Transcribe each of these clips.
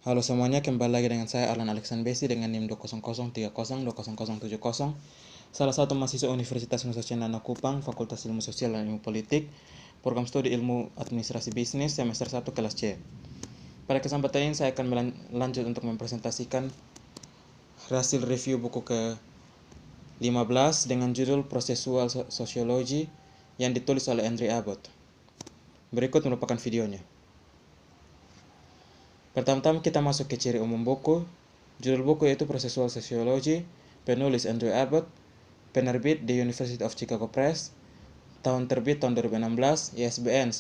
Halo semuanya, kembali lagi dengan saya Arlan Alexan Besi dengan NIM 20030200770. Salah satu mahasiswa Universitas Nusa Cendana Kupang, Fakultas Ilmu Sosial dan Ilmu Politik, Program Studi Ilmu Administrasi Bisnis semester 1 kelas C. Pada kesempatan ini saya akan lanjut untuk mempresentasikan hasil review buku ke-15 dengan judul Prosesual Sociology yang ditulis oleh Andre Abbott. Berikut merupakan videonya. Pertama-tama kita masuk ke ciri umum buku. Judul buku yaitu Prosesual Sociology, penulis Andrew Abbott, penerbit The University of Chicago Press, tahun terbit tahun 2016, ISBN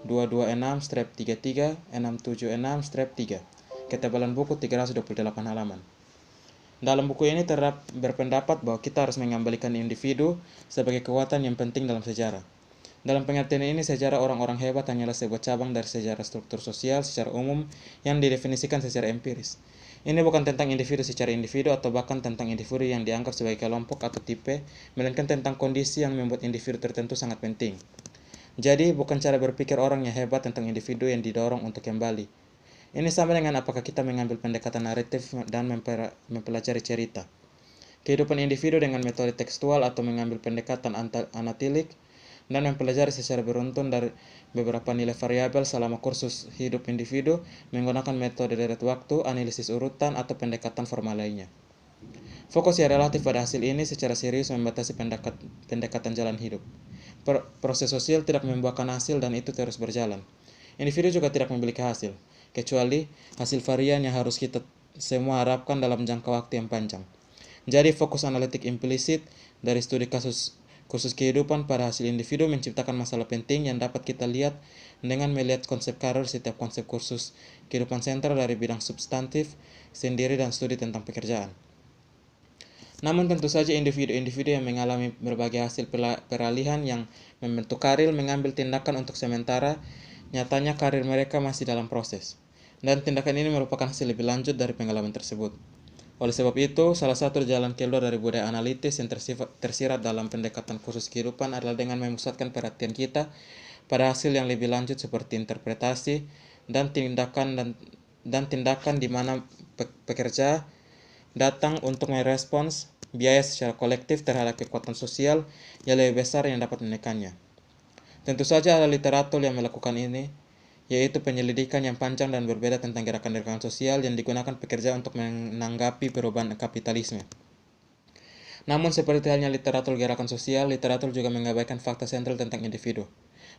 978-0-0226-33-676-3, ketebalan buku 328 halaman. Dalam buku ini berpendapat bahwa kita harus mengembalikan individu sebagai kekuatan yang penting dalam sejarah. Dalam pengertian ini, sejarah orang-orang hebat hanyalah sebuah cabang dari sejarah struktur sosial secara umum yang didefinisikan secara empiris. Ini bukan tentang individu secara individu atau bahkan tentang individu yang dianggap sebagai kelompok atau tipe, melainkan tentang kondisi yang membuat individu tertentu sangat penting. Jadi, bukan cara berpikir orang yang hebat tentang individu yang didorong untuk kembali. Ini sama dengan apakah kita mengambil pendekatan naratif dan mempelajari cerita. Kehidupan individu dengan metode tekstual atau mengambil pendekatan analitik dan mempelajari secara beruntun dari beberapa nilai variabel selama kursus hidup individu menggunakan metode deret waktu, analisis urutan, atau pendekatan formal lainnya. Fokus yang relatif pada hasil ini secara serius membatasi pendekatan jalan hidup. Proses sosial tidak membuahkan hasil dan itu terus berjalan. Individu juga tidak memiliki hasil, kecuali hasil varian yang harus kita semua harapkan dalam jangka waktu yang panjang. Jadi fokus analitik implisit dari studi kursus kehidupan pada hasil individu menciptakan masalah penting yang dapat kita lihat dengan melihat konsep karir setiap konsep kursus kehidupan sentral dari bidang substantif sendiri dan studi tentang pekerjaan. Namun tentu saja individu-individu yang mengalami berbagai hasil peralihan yang membentuk karir mengambil tindakan untuk sementara, nyatanya karir mereka masih dalam proses. Dan tindakan ini merupakan hasil lebih lanjut dari pengalaman tersebut. Oleh sebab itu, salah satu jalan keluar dari budaya analitis yang tersirat dalam pendekatan kursus kehidupan adalah dengan memusatkan perhatian kita pada hasil yang lebih lanjut seperti interpretasi dan tindakan di mana pekerja datang untuk merespons biaya secara kolektif terhadap kekuatan sosial yang lebih besar yang dapat menekannya. Tentu saja ada literatur yang melakukan ini, yaitu penyelidikan yang panjang dan berbeda tentang gerakan-gerakan sosial yang digunakan pekerja untuk menanggapi perubahan kapitalisme. Namun seperti halnya literatur gerakan sosial, literatur juga mengabaikan fakta sentral tentang individu.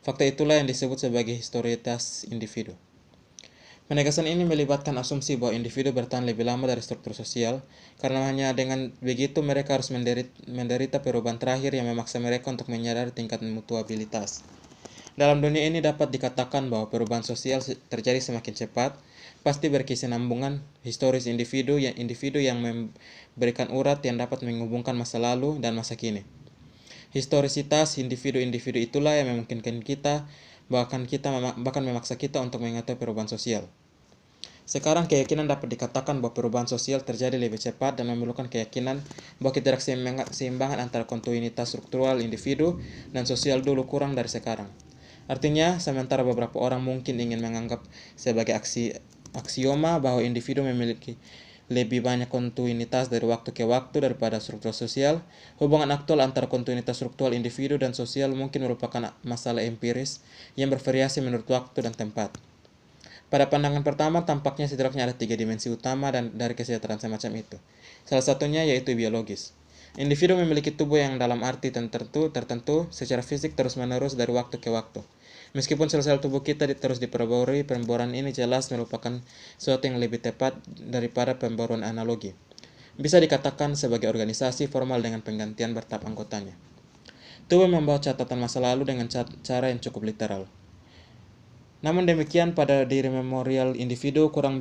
Fakta itulah yang disebut sebagai historitas individu. Penegasan ini melibatkan asumsi bahwa individu bertahan lebih lama dari struktur sosial, karena hanya dengan begitu mereka harus menderita perubahan terakhir yang memaksa mereka untuk menyadari tingkat mutuabilitas. Dalam dunia ini dapat dikatakan bahwa perubahan sosial terjadi semakin cepat, pasti berkesinambungan historis individu yang memberikan urat yang dapat menghubungkan masa lalu dan masa kini. Historisitas individu-individu itulah yang memungkinkan kita, bahkan memaksa kita untuk mengetahui perubahan sosial. Sekarang keyakinan dapat dikatakan bahwa perubahan sosial terjadi lebih cepat dan memerlukan keyakinan bahwa ketidakseimbangan antara kontinuitas struktural individu dan sosial dulu kurang dari sekarang. Artinya, sementara beberapa orang mungkin ingin menganggap sebagai aksioma bahwa individu memiliki lebih banyak kontinuitas dari waktu ke waktu daripada struktur sosial, hubungan aktual antara kontinuitas struktural individu dan sosial mungkin merupakan masalah empiris yang bervariasi menurut waktu dan tempat. Pada pandangan pertama, tampaknya setidaknya ada 3 dimensi utama dari kesejahteraan semacam itu. Salah satunya yaitu biologis. Individu memiliki tubuh yang dalam arti tertentu secara fisik terus-menerus dari waktu ke waktu. Meskipun sel-sel tubuh kita terus diperbarui, pembaruan ini jelas merupakan sesuatu yang lebih tepat daripada pembaruan analogi. Bisa dikatakan sebagai organisasi formal dengan penggantian bertahap anggotanya. Tubuh membawa catatan masa lalu dengan cara yang cukup literal. Namun demikian, pada diri memorial individu kurang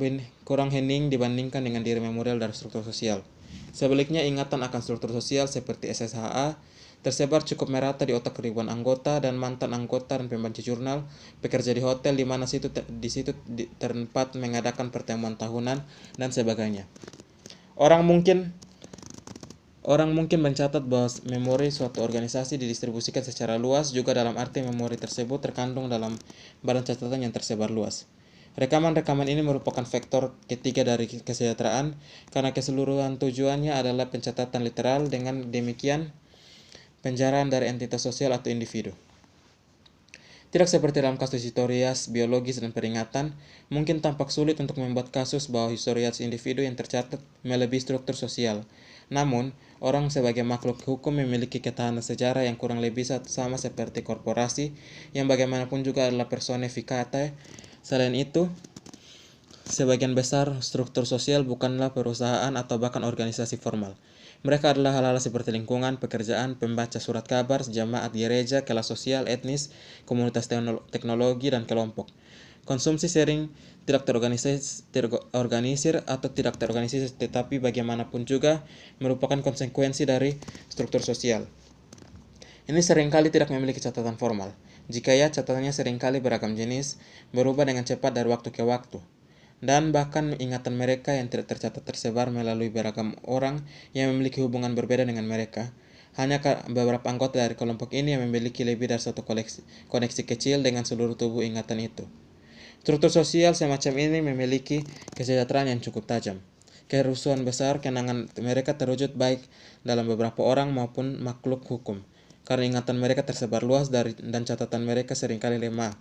hening dibandingkan dengan diri memorial dari struktur sosial. Sebaliknya, ingatan akan struktur sosial seperti SSHA tersebar cukup merata di otak ribuan anggota dan mantan anggota dan pembaca jurnal, pekerja di hotel di mana di situ tempat mengadakan pertemuan tahunan dan sebagainya. Orang mungkin mencatat bahwa memori suatu organisasi didistribusikan secara luas juga dalam arti memori tersebut terkandung dalam barang catatan yang tersebar luas. Rekaman-rekaman ini merupakan vektor ketiga dari kesejahteraan karena keseluruhan tujuannya adalah pencatatan literal, dengan demikian penjaraan dari entitas sosial atau individu. Tidak seperti dalam kasus historias, biologis, dan peringatan, mungkin tampak sulit untuk membuat kasus bahwa historias individu yang tercatat melebihi struktur sosial. Namun, orang sebagai makhluk hukum memiliki ketahanan sejarah yang kurang lebih sama seperti korporasi, yang bagaimanapun juga adalah persona ficatae. Selain itu, sebagian besar struktur sosial bukanlah perusahaan atau bahkan organisasi formal. Mereka adalah hal-hal seperti lingkungan, pekerjaan, pembaca surat kabar, jamaat gereja, kelas sosial, etnis, komunitas teknologi, dan kelompok. Konsumsi sering tidak terorganisir atau tidak terorganisir, tetapi bagaimanapun juga merupakan konsekuensi dari struktur sosial. Ini seringkali tidak memiliki catatan formal. Jika ya, catatannya seringkali beragam jenis, berubah dengan cepat dari waktu ke waktu. Dan bahkan ingatan mereka yang tidak tercatat tersebar melalui beragam orang yang memiliki hubungan berbeda dengan mereka. Hanya beberapa anggota dari kelompok ini yang memiliki lebih dari satu koneksi kecil dengan seluruh tubuh ingatan itu. Struktur sosial semacam ini memiliki kesejahteraan yang cukup tajam. Kerusuhan besar kenangan mereka terwujud baik dalam beberapa orang maupun makhluk hukum, karena ingatan mereka tersebar luas dan catatan mereka seringkali lemah.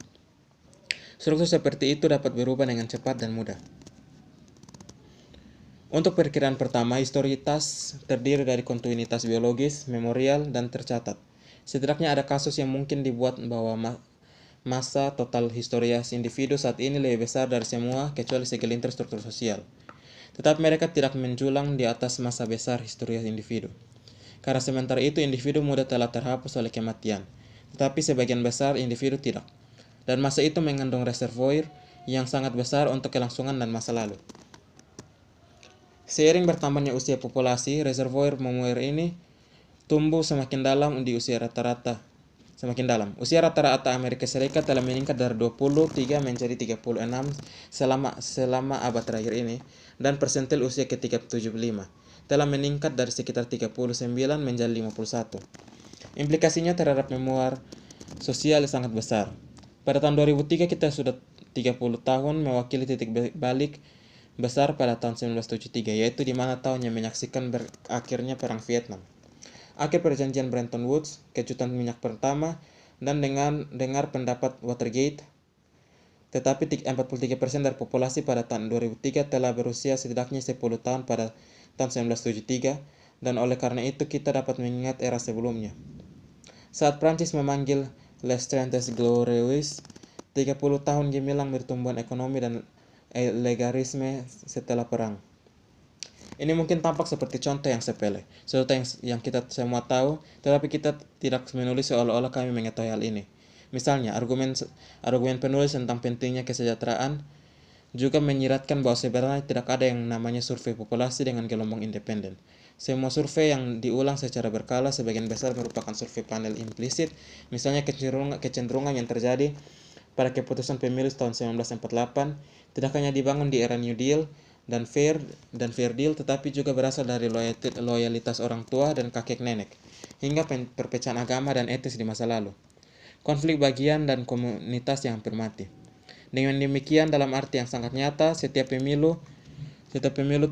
Struktur seperti itu dapat berubah dengan cepat dan mudah. Untuk perkiraan pertama, historitas terdiri dari kontinuitas biologis, memorial, dan tercatat. Setidaknya ada kasus yang mungkin dibuat bahwa masa total historias individu saat ini lebih besar dari semua kecuali segelintir struktur sosial. Tetapi mereka tidak menjulang di atas masa besar historias individu. Karena sementara itu individu muda telah terhapus oleh kematian, tetapi sebagian besar individu tidak. Dan masa itu mengandung reservoir yang sangat besar untuk kelangsungan dan masa lalu. Seiring bertambahnya usia populasi, reservoir memori ini tumbuh semakin dalam di usia rata-rata. Usia rata-rata Amerika Serikat telah meningkat dari 23 menjadi 36 selama abad terakhir ini, dan persentil usia ke-75 telah meningkat dari sekitar 39 menjadi 51. Implikasinya terhadap memori sosial sangat besar. Pada tahun 2003 kita sudah 30 tahun mewakili titik balik besar pada tahun 1973, yaitu di mana tahun yang menyaksikan berakhirnya Perang Vietnam, akhir perjanjian Bretton Woods, kejutan minyak pertama, dan dengan dengar pendapat Watergate. Tetapi 43% dari populasi pada tahun 2003 telah berusia setidaknya 10 tahun pada tahun 1973, dan oleh karena itu kita dapat mengingat era sebelumnya. Saat Prancis memanggil Les Trente Glorieuses, 30 tahun gemilang pertumbuhan ekonomi dan legalisme setelah perang. Ini mungkin tampak seperti contoh yang sepele, sesuatu yang kita semua tahu, tetapi kita tidak menulis seolah-olah kami mengetahui hal ini. Misalnya, argumen penulis tentang pentingnya kesejahteraan juga menyiratkan bahwa sebenarnya tidak ada yang namanya survei populasi dengan gelombang independen. Semua survei yang diulang secara berkala sebagian besar merupakan survei panel implisit, misalnya kecenderungan yang terjadi pada keputusan pemilu tahun 1948 tidak hanya dibangun di era New Deal dan Fair Deal, tetapi juga berasal dari loyalitas orang tua dan kakek nenek, hingga perpecahan agama dan etis di masa lalu, konflik bagian dan komunitas yang hampir mati. Dengan demikian, dalam arti yang sangat nyata, setiap pemilu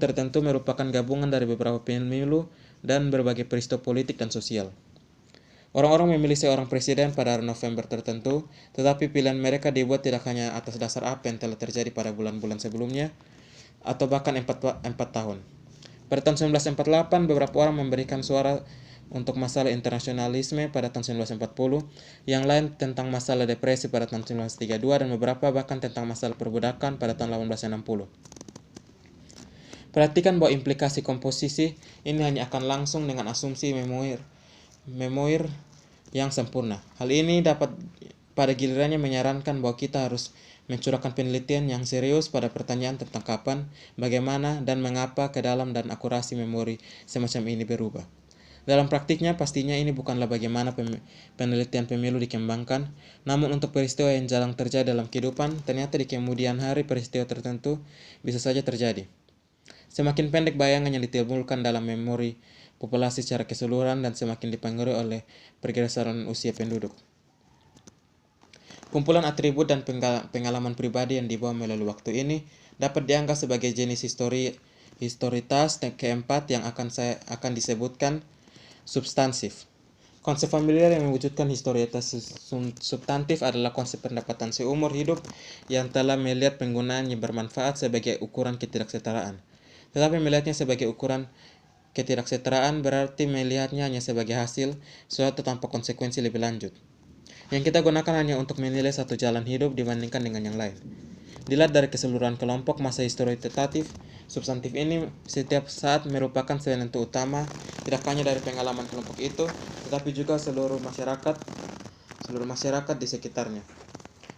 tertentu merupakan gabungan dari beberapa pemilu dan berbagai peristiwa politik dan sosial. Orang-orang memilih seorang presiden pada November tertentu, tetapi pilihan mereka dibuat tidak hanya atas dasar apa yang telah terjadi pada bulan-bulan sebelumnya, atau bahkan 4 tahun. Pada tahun 1948, beberapa orang memberikan suara untuk masalah internasionalisme pada tahun 1940, yang lain tentang masalah depresi pada tahun 1932, dan beberapa bahkan tentang masalah perbudakan pada tahun 1860. Perhatikan bahwa implikasi komposisi ini hanya akan langsung dengan asumsi memoir yang sempurna. Hal ini dapat pada gilirannya menyarankan bahwa kita harus mencurahkan penelitian yang serius pada pertanyaan tentang kapan, bagaimana, dan mengapa kedalam dan akurasi memori semacam ini berubah. Dalam praktiknya, pastinya ini bukanlah bagaimana penelitian pemilu dikembangkan, namun untuk peristiwa yang jarang terjadi dalam kehidupan, ternyata di kemudian hari peristiwa tertentu bisa saja terjadi. Semakin pendek bayangan yang ditimbulkan dalam memori populasi secara keseluruhan dan semakin dipengaruhi oleh pergeseran usia penduduk. Kumpulan atribut dan pengalaman pribadi yang dibawa melalui waktu ini dapat dianggap sebagai jenis historitas keempat yang akan disebutkan substansif. Konsep familiar yang mewujudkan historitas substantif adalah konsep pendapatan seumur hidup yang telah melihat penggunaan yang bermanfaat sebagai ukuran ketidaksetaraan. Tetapi melihatnya sebagai ukuran ketidaksetaraan berarti melihatnya hanya sebagai hasil suatu tanpa konsekuensi lebih lanjut, yang kita gunakan hanya untuk menilai satu jalan hidup dibandingkan dengan yang lain. Dilihat dari keseluruhan kelompok, masa historitatif substantif ini setiap saat merupakan penentu utama tidak hanya dari pengalaman kelompok itu, tetapi juga seluruh masyarakat di sekitarnya.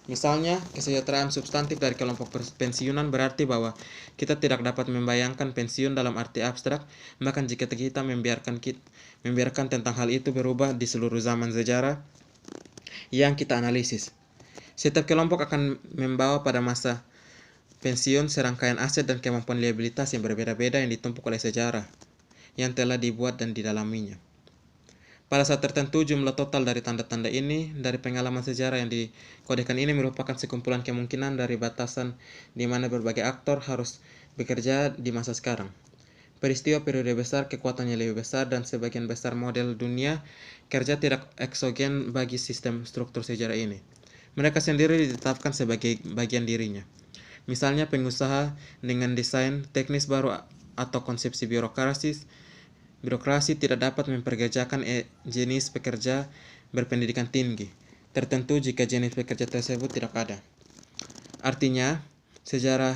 Misalnya, kesejahteraan substantif dari kelompok pensiunan berarti bahwa kita tidak dapat membayangkan pensiun dalam arti abstrak, bahkan jika kita membiarkan tentang hal itu berubah di seluruh zaman sejarah yang kita analisis. Setiap kelompok akan membawa pada masa pensiun serangkaian aset dan kemampuan liabilitas yang berbeda-beda yang ditumpuk oleh sejarah yang telah dibuat dan didalaminya. Pada saat tertentu, jumlah total dari tanda-tanda ini dari pengalaman sejarah yang dikodekan ini merupakan sekumpulan kemungkinan dari batasan di mana berbagai aktor harus bekerja di masa sekarang. Peristiwa periode besar, kekuatannya lebih besar, dan sebagian besar model dunia kerja tidak eksogen bagi sistem struktur sejarah ini. Mereka sendiri ditetapkan sebagai bagian dirinya. Misalnya pengusaha dengan desain teknis baru atau konsepsi birokrasi tidak dapat memperkerjakan jenis pekerja berpendidikan tinggi tertentu jika jenis pekerja tersebut tidak ada. Artinya, sejarah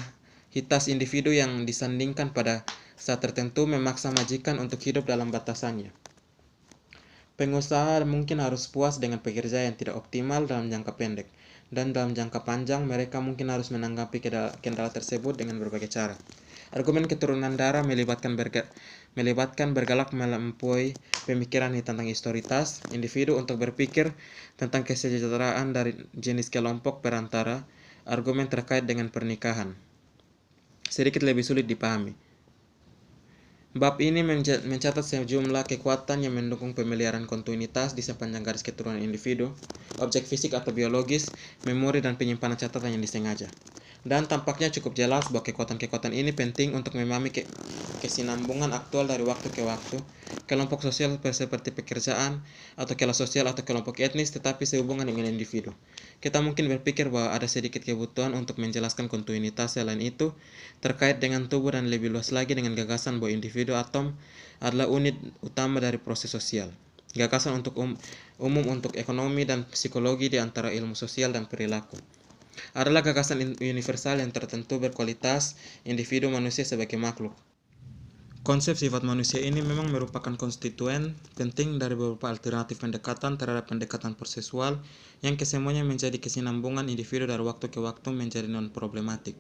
hitas individu yang disandingkan pada saat tertentu memaksa majikan untuk hidup dalam batasannya. Pengusaha mungkin harus puas dengan pekerja yang tidak optimal dalam jangka pendek, dan dalam jangka panjang mereka mungkin harus menanggapi kendala tersebut dengan berbagai cara. Argumen keturunan darah melibatkan bergalak melampaui pemikiran tentang historitas individu untuk berpikir tentang kesejahteraan dari jenis kelompok perantara. Argumen terkait dengan pernikahan sedikit lebih sulit dipahami. Bab ini mencatat sejumlah kekuatan yang mendukung pemeliharaan kontinuitas di sepanjang garis keturunan individu, objek fisik atau biologis, memori dan penyimpanan catatan yang disengaja. Dan tampaknya cukup jelas bahwa kekuatan-kekuatan ini penting untuk memahami kesinambungan aktual dari waktu ke waktu, kelompok sosial seperti pekerjaan, atau kelas sosial atau kelompok etnis, tetapi sehubungan dengan individu. Kita mungkin berpikir bahwa ada sedikit kebutuhan untuk menjelaskan kontinuitas selain itu, terkait dengan tubuh dan lebih luas lagi dengan gagasan bahwa individu atom adalah unit utama dari proses sosial. Gagasan untuk umum untuk ekonomi dan psikologi di antara ilmu sosial dan perilaku adalah gagasan universal yang tertentu berkualitas individu manusia sebagai makhluk. Konsep sifat manusia ini memang merupakan konstituen penting dari beberapa alternatif pendekatan terhadap pendekatan prosesual yang kesemuanya menjadi kesinambungan individu dari waktu ke waktu menjadi non-problematik.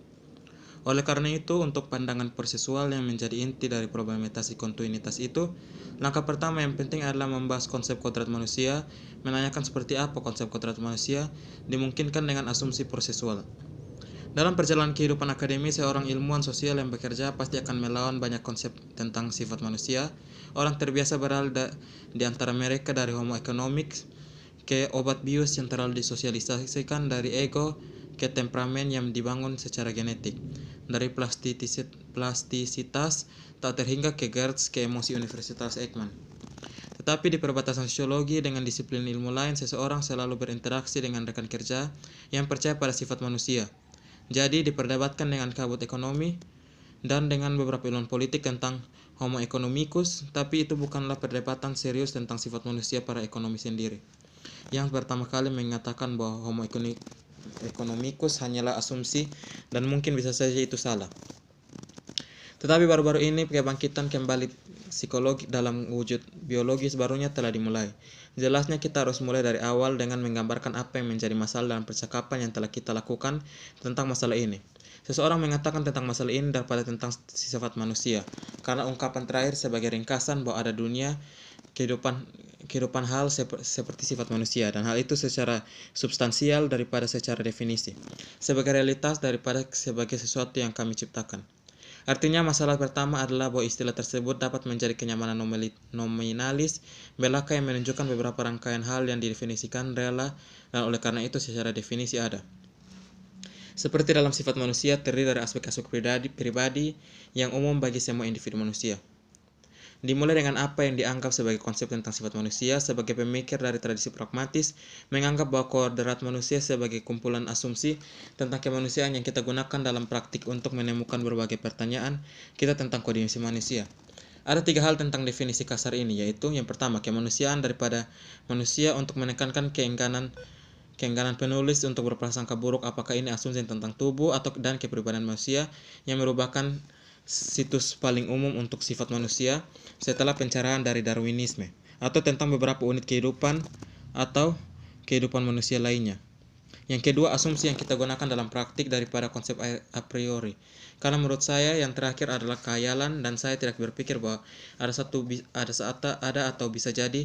Oleh karena itu, untuk pandangan prosesual yang menjadi inti dari problematisasi kontinuitas itu, langkah pertama yang penting adalah membahas konsep kodrat manusia, menanyakan seperti apa konsep kodrat manusia dimungkinkan dengan asumsi prosesual. Dalam perjalanan kehidupan akademis, seorang ilmuwan sosial yang bekerja pasti akan melawan banyak konsep tentang sifat manusia. Orang terbiasa beralih di antara mereka dari homo economics ke obat bius yang terlalu disosialisasikan, dari ego ke temperamen yang dibangun secara genetik, dari plastisitas tak terhingga ke Gertz ke emosi Universitas Ekman. Tetapi di perbatasan sosiologi dengan disiplin ilmu lain, seseorang selalu berinteraksi dengan rekan kerja yang percaya pada sifat manusia. Jadi diperdebatkan dengan kabut ekonomi dan dengan beberapa ilmuwan politik tentang homo economicus, tapi itu bukanlah perdebatan serius tentang sifat manusia para ekonomi sendiri, yang pertama kali mengatakan bahwa homo economicus hanyalah asumsi dan mungkin bisa saja itu salah. Tetapi baru-baru ini kebangkitan kembali psikologi dalam wujud biologis barunya telah dimulai. Jelasnya kita harus mulai dari awal dengan menggambarkan apa yang menjadi masalah dalam percakapan yang telah kita lakukan tentang masalah ini. Seseorang mengatakan tentang masalah ini daripada tentang sifat manusia, karena ungkapan terakhir sebagai ringkasan bahwa ada dunia kehidupan hal seperti sifat manusia, dan hal itu secara substansial daripada secara definisi, sebagai realitas daripada sebagai sesuatu yang kami ciptakan. Artinya masalah pertama adalah bahwa istilah tersebut dapat menjadi kenyamanan nominalis belaka yang menunjukkan beberapa rangkaian hal yang didefinisikan rela dan oleh karena itu secara definisi ada. Seperti dalam sifat manusia terdiri dari aspek-aspek pribadi yang umum bagi semua individu manusia. Dimulai dengan apa yang dianggap sebagai konsep tentang sifat manusia. Sebagai pemikir dari tradisi pragmatis, menganggap bahwa kodrat manusia sebagai kumpulan asumsi tentang kemanusiaan yang kita gunakan dalam praktik untuk menemukan berbagai pertanyaan kita tentang kondisi manusia. Ada 3 hal tentang definisi kasar ini, yaitu yang pertama, kemanusiaan daripada manusia untuk menekankan keengganan penulis untuk berprasangka buruk apakah ini asumsi tentang tubuh dan kepribadian manusia yang merupakan situs paling umum untuk sifat manusia setelah pencerahan dari Darwinisme, atau tentang beberapa unit kehidupan atau kehidupan manusia lainnya. Yang kedua, asumsi yang kita gunakan dalam praktik daripada konsep a priori. Karena menurut saya yang terakhir adalah khayalan dan saya tidak berpikir bahwa ada atau bisa jadi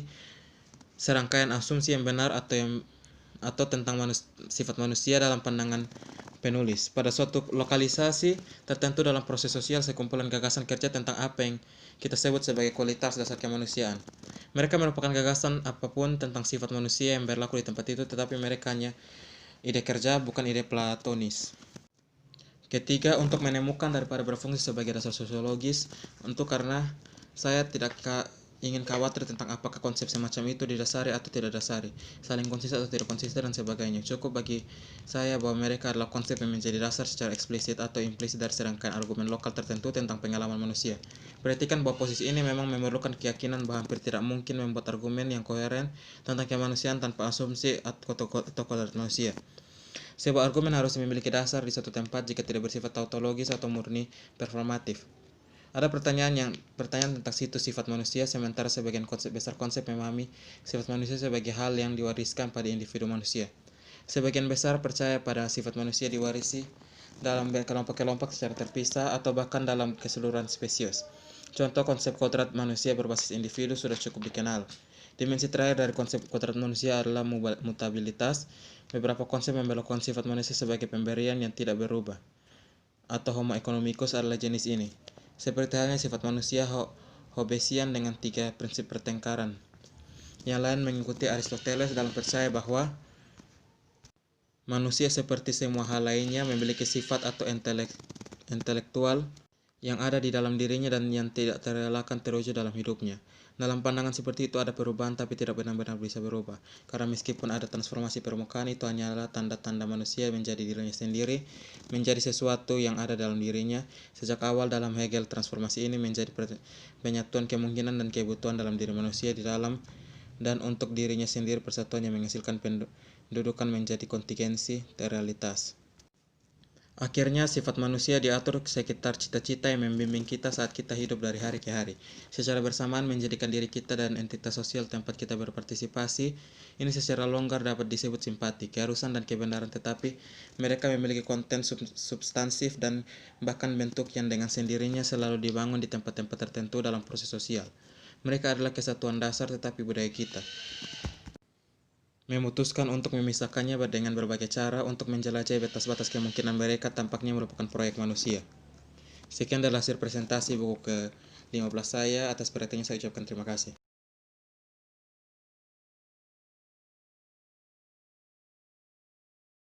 serangkaian asumsi yang benar atau tentang sifat manusia dalam pandangan penulis. Pada suatu lokalisasi tertentu dalam proses sosial, sekumpulan gagasan kerja tentang apa yang kita sebut sebagai kualitas dasar kemanusiaan. Mereka merupakan gagasan apapun tentang sifat manusia yang berlaku di tempat itu, tetapi mereka hanya ide kerja, bukan ide platonis. Ketiga, untuk menemukan daripada berfungsi sebagai dasar sosiologis, karena saya tidak ingin khawatir tentang apakah konsep semacam itu didasari atau tidak dasari, saling konsisten atau tidak konsisten dan sebagainya. Cukup bagi saya bahwa mereka adalah konsep yang menjadi dasar secara eksplisit atau implisit dari serangkaian argumen lokal tertentu tentang pengalaman manusia. Perhatikan bahwa posisi ini memang memerlukan keyakinan bahwa hampir tidak mungkin membuat argumen yang koheren tentang kemanusiaan tanpa asumsi atau kodrat manusia. Sebuah argumen harus memiliki dasar di suatu tempat jika tidak bersifat tautologis atau murni performatif. Ada pertanyaan tentang situs sifat manusia, sementara sebagian besar konsep memahami sifat manusia sebagai hal yang diwariskan pada individu manusia. Sebagian besar percaya pada sifat manusia diwarisi dalam kelompok-kelompok secara terpisah atau bahkan dalam keseluruhan spesies. Contoh konsep kodrat manusia berbasis individu sudah cukup dikenal. Dimensi terakhir dari konsep kodrat manusia adalah mutabilitas. Beberapa konsep membelokkan sifat manusia sebagai pemberian yang tidak berubah, atau homo economicus adalah jenis ini. Seperti halnya sifat manusia Hobbesian dengan 3 prinsip pertengkaran. Yang lain mengikuti Aristoteles dalam percaya bahwa manusia seperti semua hal lainnya memiliki sifat atau intelektual yang ada di dalam dirinya dan yang tidak terelakkan terwujud dalam hidupnya. Dalam pandangan seperti itu ada perubahan tapi tidak benar-benar bisa berubah. Karena meskipun ada transformasi permukaan, itu hanyalah tanda-tanda manusia menjadi dirinya sendiri, menjadi sesuatu yang ada dalam dirinya. Sejak awal dalam Hegel, transformasi ini menjadi penyatuan kemungkinan dan kebutuhan dalam diri manusia di dalam dan untuk dirinya sendiri, persatuan yang menghasilkan pendudukan menjadi kontingensi realitas. Akhirnya, sifat manusia diatur sekitar cita-cita yang membimbing kita saat kita hidup dari hari ke hari. Secara bersamaan menjadikan diri kita dan entitas sosial tempat kita berpartisipasi. Ini secara longgar dapat disebut simpati, keharusan dan kebenaran, tetapi mereka memiliki konten substansif dan bahkan bentuk yang dengan sendirinya selalu dibangun di tempat-tempat tertentu dalam proses sosial. Mereka adalah kesatuan dasar, tetapi budaya kita memutuskan untuk memisahkannya dengan berbagai cara untuk menjelajahi batas-batas kemungkinan mereka tampaknya merupakan proyek manusia. Sekian adalah hasil presentasi buku ke-15 saya. Atas perhatiannya saya ucapkan terima kasih.